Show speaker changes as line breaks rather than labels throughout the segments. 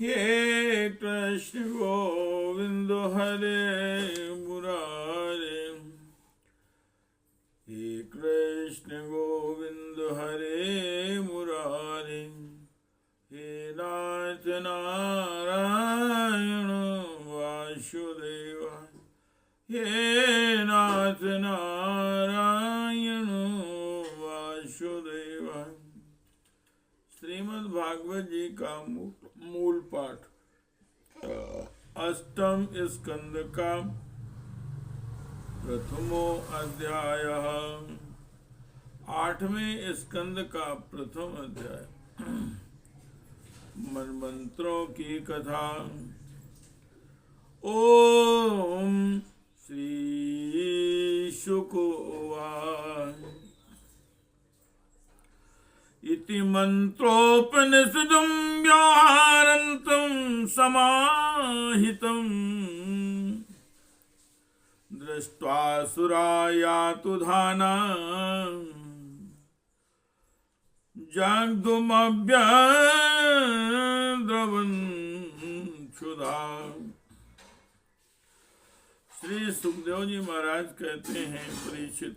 हे कृष्ण गोविंद हरे मुरारे, हे कृष्ण गोविंद हरे मुरारे, हे नाथ नारायण वासुदेव, हे नाथ नारायण वासुदेव। श्रीमद् भागवत जी का मूल पाठ अष्टम स्कंद का प्रथमो अध्याय, आठवें स्कंद का प्रथम अध्याय। मनमंत्रों की कथा। ओम श्री शुक उवाच। इति मंत्रोपनिषदं व्याहरन्तं समाहितं, दृष्ट्वा सुरा यातु धाना जगदुमभ्यद्रवन् क्षुधा। श्री सुखदेव जी महाराज कहते हैं, परीक्षित,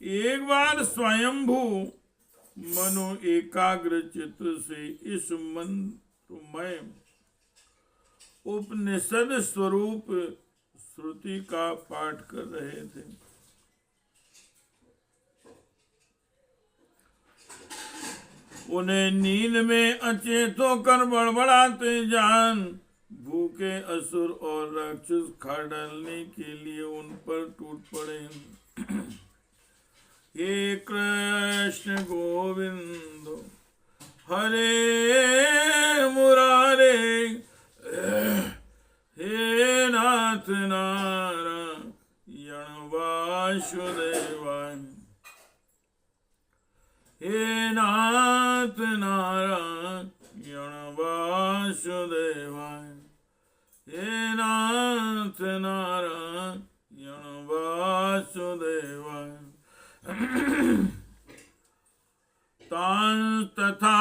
एक बार स्वयंभू मनो एकाग्र चित्त से इस मंत्रमय उपनिषद स्वरूप श्रुति का पाठ कर रहे थे। उन्हें नींद में अचेत होकर बड़बड़ाते जान भूखे असुर और राक्षस खा डालने के लिए उन पर टूट पड़े। हे कृष्ण गोविंद हरे मुरारे, हे नाथ नारायण वासुदेव, हे नाथ नारायण वासुदेव, हे नाथ नारायण वासुदेव। तां तथा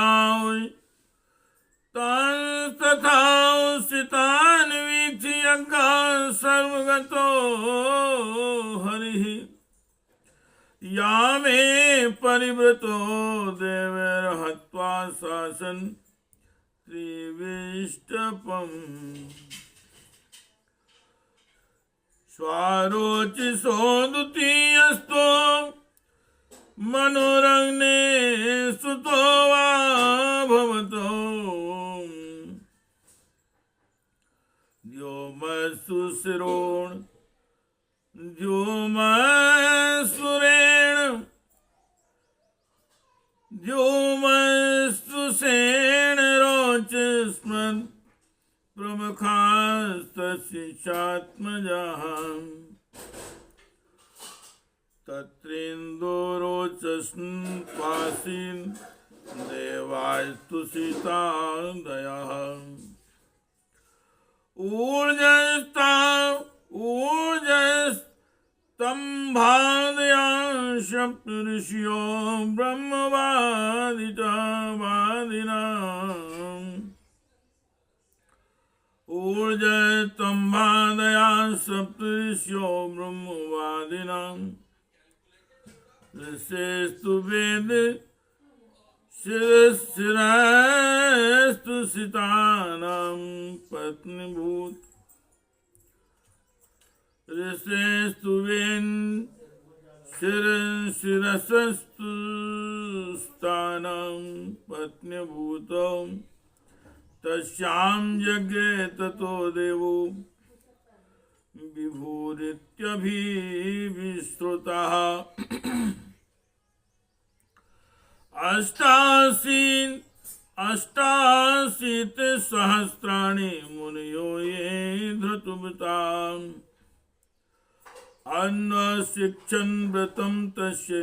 सितान् वीक्षि यज्ञां सर्वगतो हरिः, या मे परिवृतो देवैर्हत्वा शासन् त्रिविष्टपम्। स्वारोचिषो द्वितीयस्तो मनोरग्ने सुतो वा भवतो, द्योमस्तुषेण रोचस्मन् प्रमुखास्तस्यात्मजाः, तत्रेन्दोरोचस्पासीन् देवास्तुषिता दयाः। ऊर्जस्तम्भादयां सप्तऋषयो ब्रह्मवादिनाम्, ऊर्जस्तम्भादयां सप्तऋषयो ब्रह्मवादिनाम्। ऋषेस्तु वेद शिरस्तु सितानां पत्नीभूत, ऋषेस्तु वेन शिरसस्तु स्थानां पत्नीभूतो, तस्यां यज्ञे ततो देवो विभूरित्यभिविश्रुतः। अष्टाशीतिसहस्राणि मुनयो ये धृतुवताम्, अन्वशिक्षन् व्रतं तस्य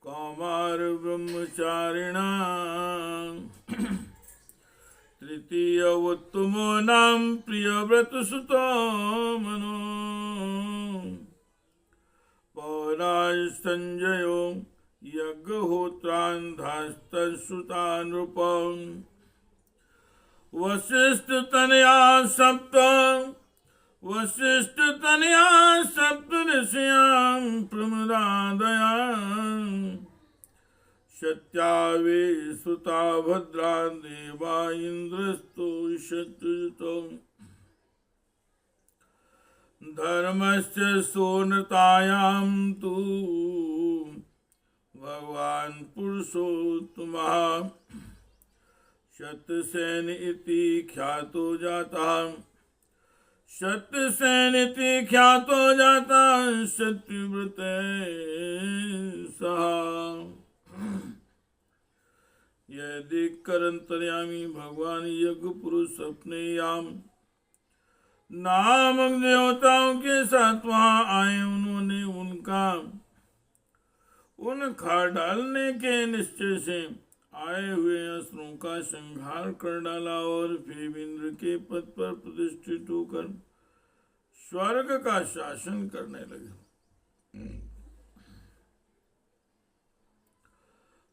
कौमार ब्रह्मचारिणाम्। तृतीय उत्तमो नाम प्रियव्रतसुतो मनो, पौराज संजयो यज्ञहोत्रान्धास्तसुता नृपम्। वशिष्ठ तनया सप्त वशिष्ठ तनया सप्त ऋषियां प्रमदादया सत्यावे सुता भद्रा देवा इंद्रस्तो शत्रुतो धर्मस्य सोनतायां तु भगवान पुरुषोत्तमः शतसेन इति ख्यातो जाता शतसेन इति ख्यातो जाता सत्यव्रते सह यदि करंतर्यामी भगवान यज्ञ पुरुष अपने याम नामक देवताओं के साथ वहां आए। उन्होंने उन खार डालने के निश्चय से आए हुए असुरों का संहार कर डाला और फिर इंद्र के पद पर प्रतिष्ठित होकर स्वर्ग का शासन करने लगे।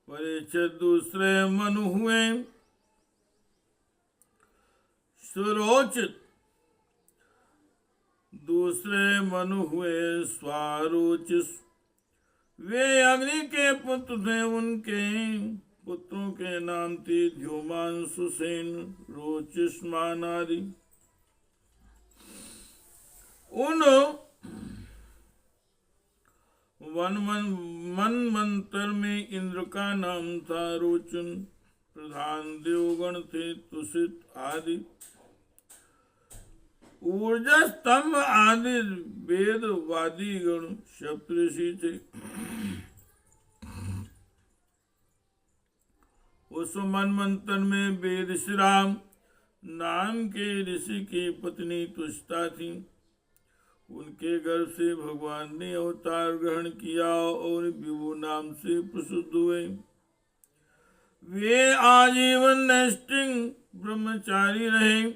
परीक्षित दूसरे मनु हुए सुरोचित दूसरे मनु हुए स्वारोचित। वे अग्नि के पुत्र थे। उनके पुत्रों के नाम थे ध्योमान सुसेन रोचिष्मान आदि। उन मनमंत्र में इंद्र का नाम था रोचन। प्रधान देवगण थे तुषित आदि। ऊर्जा स्तंभ आदि वेदवादी गण सप्तऋषि थे। उस मनमंत्र में वेद श्रीराम नाम के ऋषि की पत्नी तुष्टा थी। उनके गर्भ से भगवान ने अवतार ग्रहण किया और विभु नाम से प्रसिद्ध हुए। वे आजीवन नैष्ठिक ब्रह्मचारी रहे।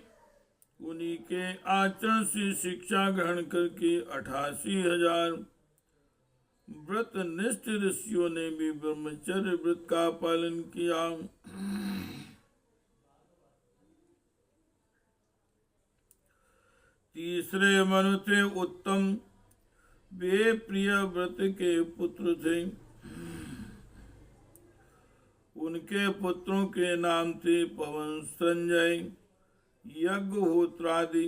उन्हीं के आचरण से शिक्षा ग्रहण करके 88,000 व्रत निष्ठ ऋषियों ने भी ब्रह्मचर्य व्रत का पालन किया। तीसरे मनु थे उत्तम। वे प्रिय व्रत के पुत्र थे। उनके पुत्रों के नाम थे पवन संजय यज्ञहोत्रादि।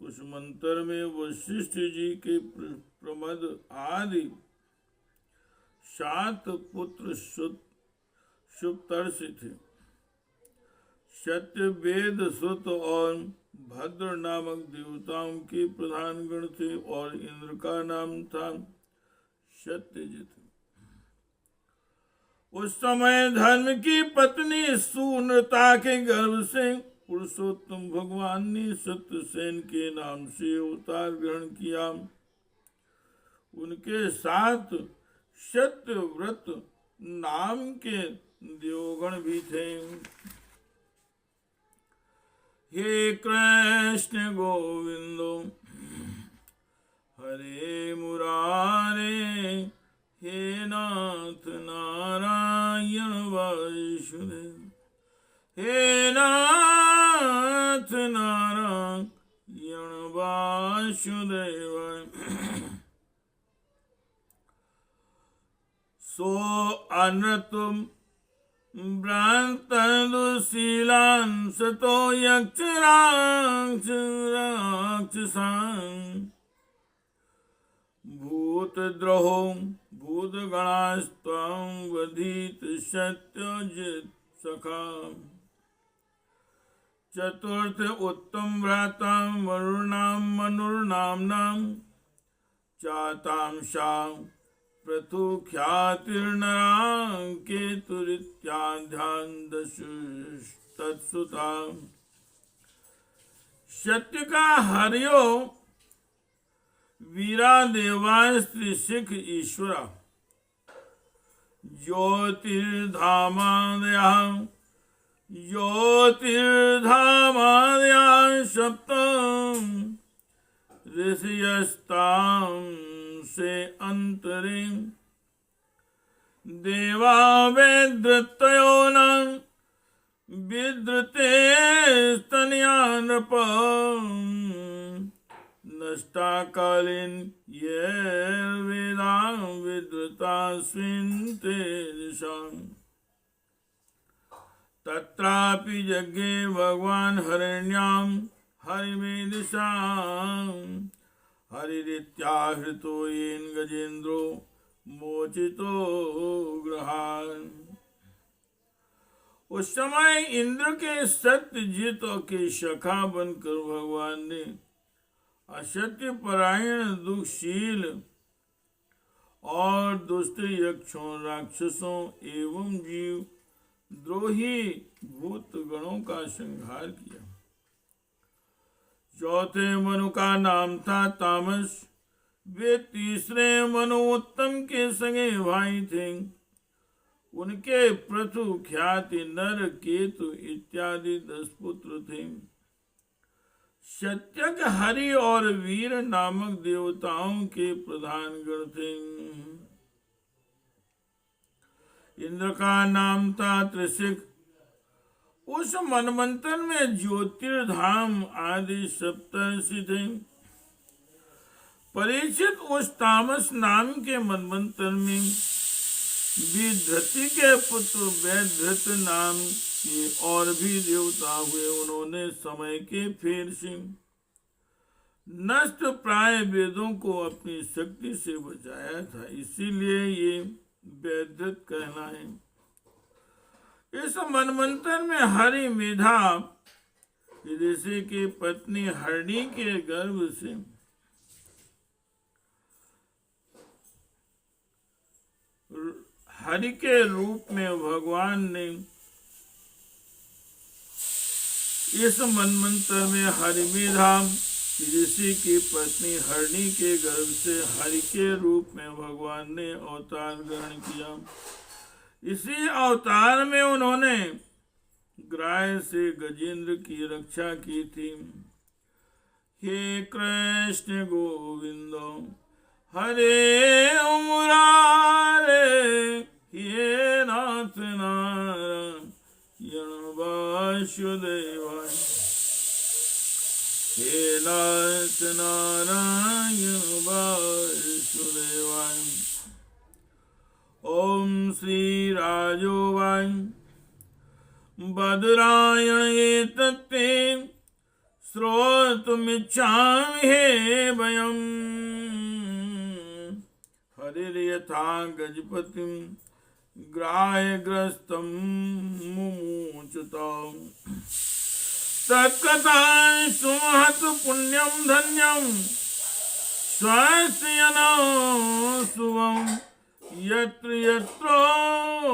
उस मंत्र में वशिष्ठ जी के प्रमद आदि 7 पुत्र सुप्तर्षि थे। सत्य वेद सुत और भद्र नामक देवताओं के प्रधान गण थे और इंद्र का नाम था सत्यजित। उस समय धर्म की पत्नी सुनृता के गर्भ से पुरुषोत्तम भगवान ने सत्यसेन के नाम से अवतार ग्रहण किया। उनके साथ सत्यव्रत नाम के देवगण भी थे। हे कृष्ण गोविंदो हरे मुरारे हे नाथ नारायण वासुदेव हे नाथ नारायण वासुदेव। सो अनृतुम भ्रांतदुशीलान् सतो यक्ष राक्षसान् भूतद्रोहो भूतगणास्त्वां वधित सत्यजित् सखा। चतुर्थ उत्तम भ्राता मनुर्नाम्नां चातां शां प्रथुख्यातिर्नरां केतुरित्याद्यां दशस्तत्सुता। सत्य का हरियो वीरा देवास्त्री सिख ईश्वरा ज्योतिर्धामादया सप्तम ऋषयस्तां से अंतरे देवा वेद्रतयो न विद्रतयोर्विद्यमाना उद्धृते स्तनया नृप नष्टा कालीन ये वेदा विद्रुता स्विन्ते दिशाम् तत्रापि यज्ञे भगवान हरिण्यां हरिमेदिशां हरिरित्याहृतो येन गजेन्द्रो मोचितो गृहान्। उस समय इंद्र के सत्यजित के सखा बनकर भगवान ने असत्य परायण दुखशील और दुष्ट यक्षों राक्षसों एवं जीव द्रोही भूत गणों का संहार किया। चौथे मनु का नाम था तामस। वे तीसरे मनु उत्तम के संगे भाई थे। उनके पृथु ख्याति नर केतु इत्यादि 10 पुत्र थे। सत्यक हरि और वीर नामक देवताओं के प्रधान गण थे। इंद्र का नाम था त्रिशिख। उस मनमंत्र में ज्योतिर्धाम आदि सप्तर्षि थे। परीक्षित उस तामस नाम के मनमंत्र में विधृति के पुत्र वैधृत नाम के और भी देवता हुए। उन्होंने समय के फेर से नष्ट प्राय वेदों को अपनी शक्ति से बचाया था, इसीलिए ये वैधृत कहना है। इस मनमंत्र में हरि मेधा ऋषि की पत्नी हरणी के गर्भ से हरि के रूप में भगवान ने इस मनमंत्र में हरिमेधा ऋषि की पत्नी हरणी के गर्भ से हरि के रूप में भगवान ने अवतार ग्रहण किया। इसी अवतार में उन्होंने ग्राह से गजेंद्र की रक्षा की थी। हे कृष्ण गोविंद हरे मुरारे हे नाथ नारायण वासुदेवाय हे नाथ नारायण वासुदेवाय। ओम श्री राजोवाय बदरायण एतत्ते श्रोतुमिच्छामि हे वयम् हरिर्यथा गजपतिं ग्राह्यग्रस्तं मुमुचुताम् तत्कथा सुमहत् पुण्यं धन्यं स्वास्यनो शुभम् यत्र यत्रोत्तम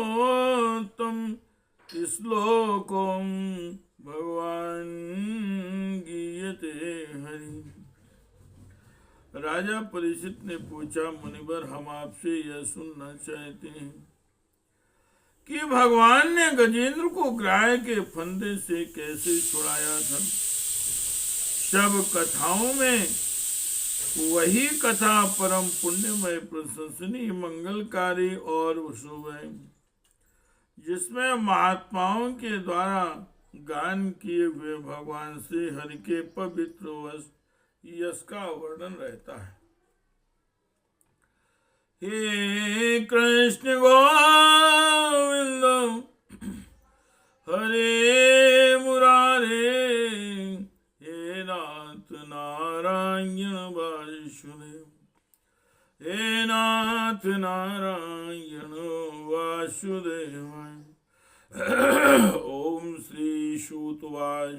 श्लोकम् भगवान गीयते हरि। राजा परीक्षित ने पूछा, मुनिवर हम आपसे यह सुनना चाहते हैं कि भगवान ने गजेंद्र को ग्राह के फंदे से कैसे छुड़ाया था। सब कथाओं में वही कथा परम पुण्यमय प्रशंसनीय मंगलकारी और शुभ है, जिसमें महात्माओं के द्वारा गान किए हुए भगवान श्री हरि के पवित्र यश का वर्णन रहता है। हे कृष्ण गोविंद हरे मुरारे हे नाथ नारायण वासुदेव हे नाथ नारायण वासुदेवाय। ओम श्री सूतवाय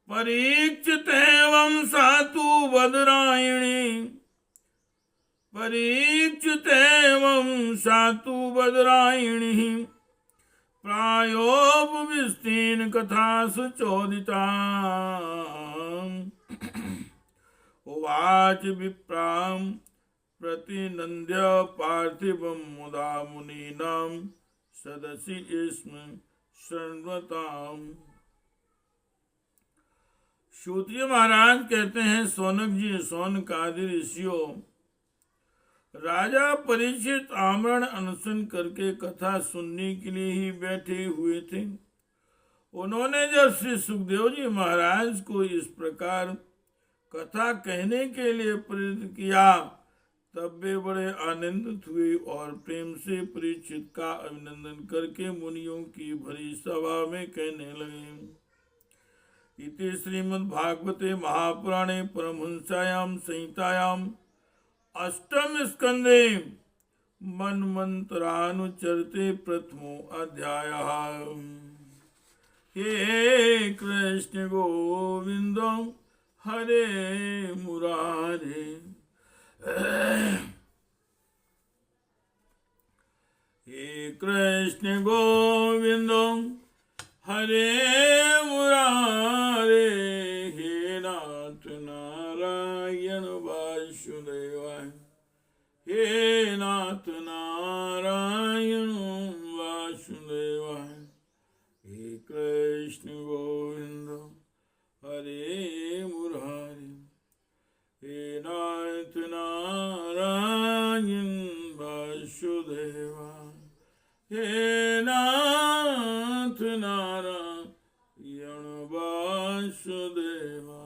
परीक्षित एवं सातु बदरायणी परीक्षित एवं सातु बदरायणी प्रायोपविष्टेन कथासु चोदिता उवाच विप्रां प्रतिनन्द्य पार्थिवं मुदा मुनीनां सदसि स्म शृण्वताम्। सूत जी महाराज कहते हैं, सोनक जी, सोनक आदि ऋषियों, राजा परीक्षित आमरण अनशन करके कथा सुनने के लिए ही बैठे हुए थे। उन्होंने जब श्री सुखदेव जी महाराज को इस प्रकार कथा कहने के लिए प्रेरित किया तब वे बड़े आनंदित हुए और प्रेम से परीक्षित का अभिनंदन करके मुनियों की भरी सभा में कहने लगे। इति श्रीमद्भागवते महापुराणे परमहंसायां संहितायां अष्टम स्कंदे मन्वन्तरानुचरते प्रथमो अध्यायः। हे कृष्ण गोविंद हरे मुरारे। हे कृष्ण गोविंद हरे मुरारे। हे नाथ नारायण वासुदेवाय। हे नाथ नारायण वासुदेवाय। हे कृष्ण गोविंद हरे मुरारे। हे नाथ नारायण वासुदेवाय। हे नाथ नारायण वासुदेवाय।